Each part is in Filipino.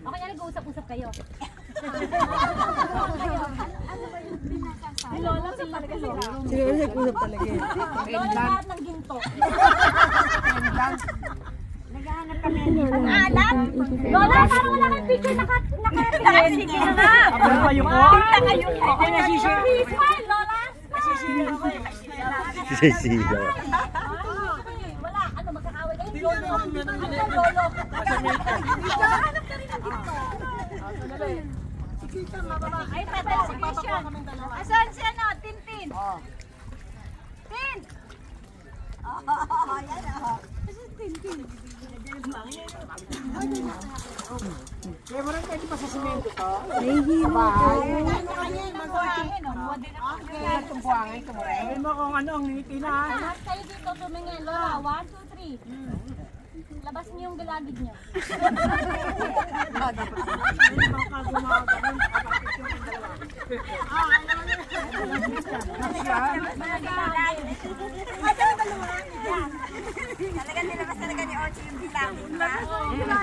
Okay na nag-uusap-usap kayo. Ano ba yung pinakasabi? Si Lola talaga sila. Si Lola nag-usap talaga eh. Lola lahat ng ginto. Naghahanap kami. Alam? Lola, parang wala kang picture naka-picture. Sige na nga. Ano ba yung ko? Kita kayo. Okay, nasisira. Smile, Lola. Nasisira ako eh. Sisila. Wala, ano, magkakaway kayo? Lolo. Lolo. Hanap ka rin ng ginto. Ay, participation. Asan si ano? Tintin. Tin! Ayan o. Asan Tintin? Kaya mo rin pwede pa sa simento to? Ayun mo kung ano ang ngiti na. Lahat kayo dito tumingin. Lola, 1, 2, 3. Labas niyo yung galagid niyo. Talaga nilabas talaga ni Ochi yung bilangin ba?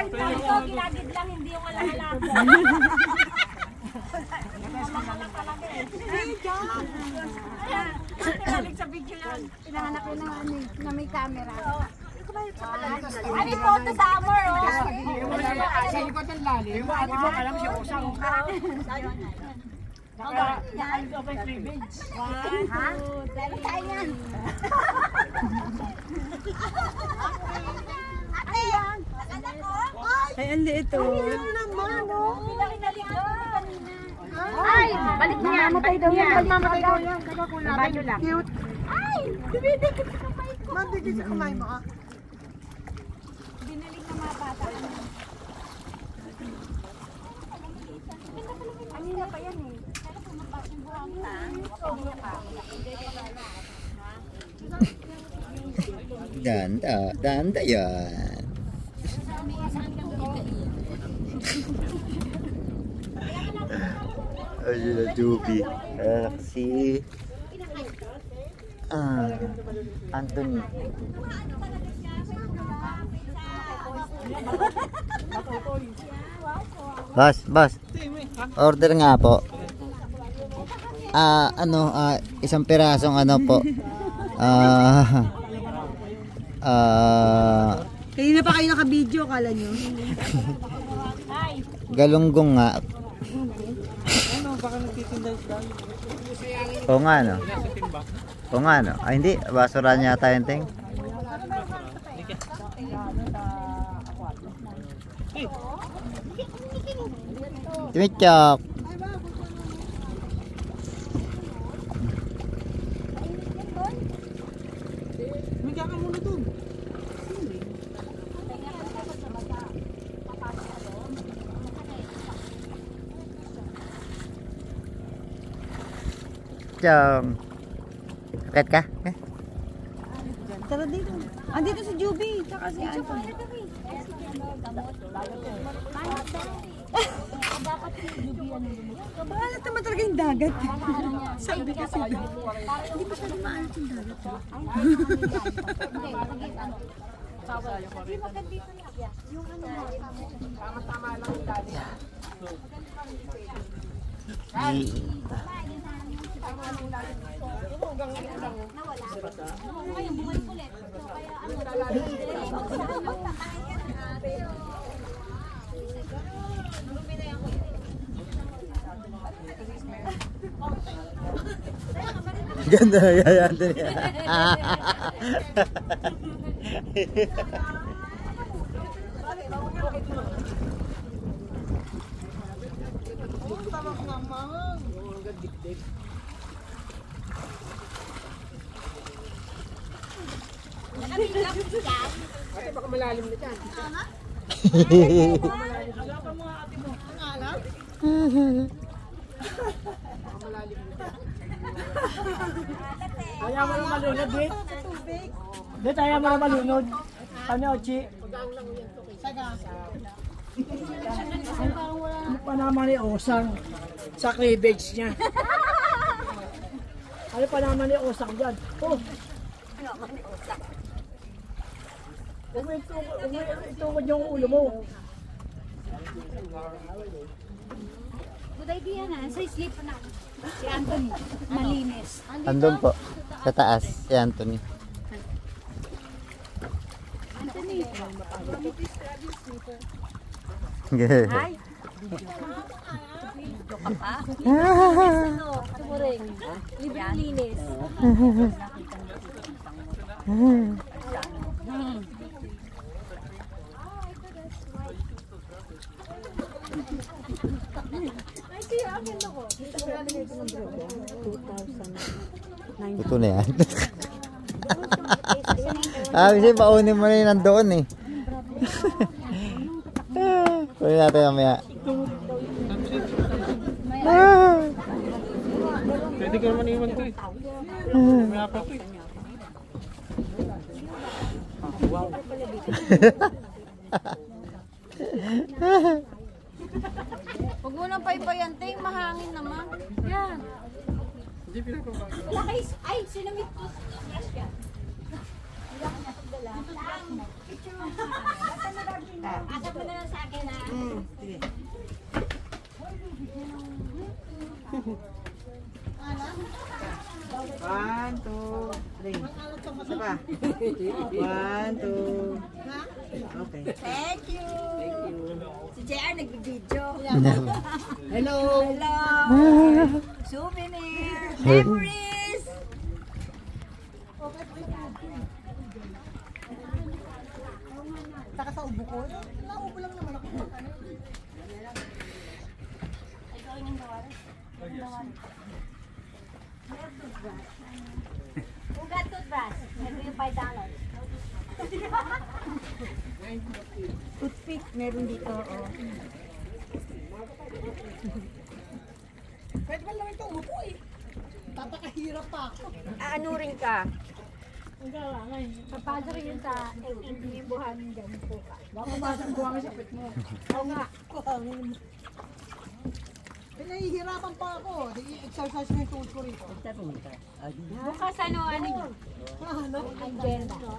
Ito, gilagid lang, hindi yung alam-alam. Balik sa video yan. Pinahanap ko na may camera. Ano yung photo sa amor, oh? Sa likod ng lalim. Ate mo, alam siya usang. Naka-open cleavage. Ha? Dali tayo yan. Ate yan. Anak ko? Ay, ang liit oh. Naman, oh. Ay, balik niya. Mamatay daw yan. Mamatay ko yan. Kakakulabay nyo lang. Cute. Ay! Dumidikit sa kamay ko. Mabigit sa kamay mo ka. Binalik na mga bata. Kanina pa yan eh. Danda yan. Ayun na, Juby. Si Anthony. Boss. Order nga po. Isang pirasong ano po. Kanina pa kayo naka-video, kala nyo? Galunggong nga. O nga no? O nga no? Ay hindi, basura niya tayo yung ting. Timichok. Magka ka muna dun. Chong. Akit ka? Tara dito. Andito si Juby, tsaka si Anton. Kabahalat naman talaga yung dagat. Sabi kasi doon. Hindi pa siya maalat yung dagat. Yung ano mo, Tama-tama lang yung dali. Ganda na yan, Anthony. Ate, baka malalim na dyan. Agapan mo nga ate mo. Ang alam? Baka malalim na dyan. Kaya mo na malunod, Dit. Dit, kaya mo na malunod. Ano, Ochi? Saga. Ano pa naman ni Osang sa cleavage niya? Ano pa naman ni Osang dyan? Oh! Itungod yung ulo mo. Good idea na. Sa sleep na. Si Anthony. Malinis. Andun po. Sa taas, si Anthony. Anthony. Ay. Video ka pa? Ano? Tumuring. Libreng linis. Ito na yan. Kasi paunin mo na yun nandoon eh. Kunin natin mamaya. Pwede ka naman iwan ito eh. May apat eh. Wow. Huwag mo nang paypayanting. Mahangin naman. Yan. Hindi pinapabag. Wala kayo. Ay, sinamit ko. Asap mo na lang sa akin ha. Sige. One, two, three. Isa pa. One, two. Okay. Thank you. Si JR nag-video. Hello. Hello. Souvenir. Memories. Saka sa ubo ko. Naubo lang naman ako. Ugat toothbrush. Ito yung $5. Toothpick, meron dito. Oh. Pwede ba lang ito umupo eh. Papakahirap pa ako. Ano rin ka? Papasok rin yun sa buhan dyan po ka. Baka pumasok ko ang sapit mo. Oo nga. Pinahihirapan pa ako. Di-exercise mo yung tools ko rito. Bukas ano yun? Ano? Agenda.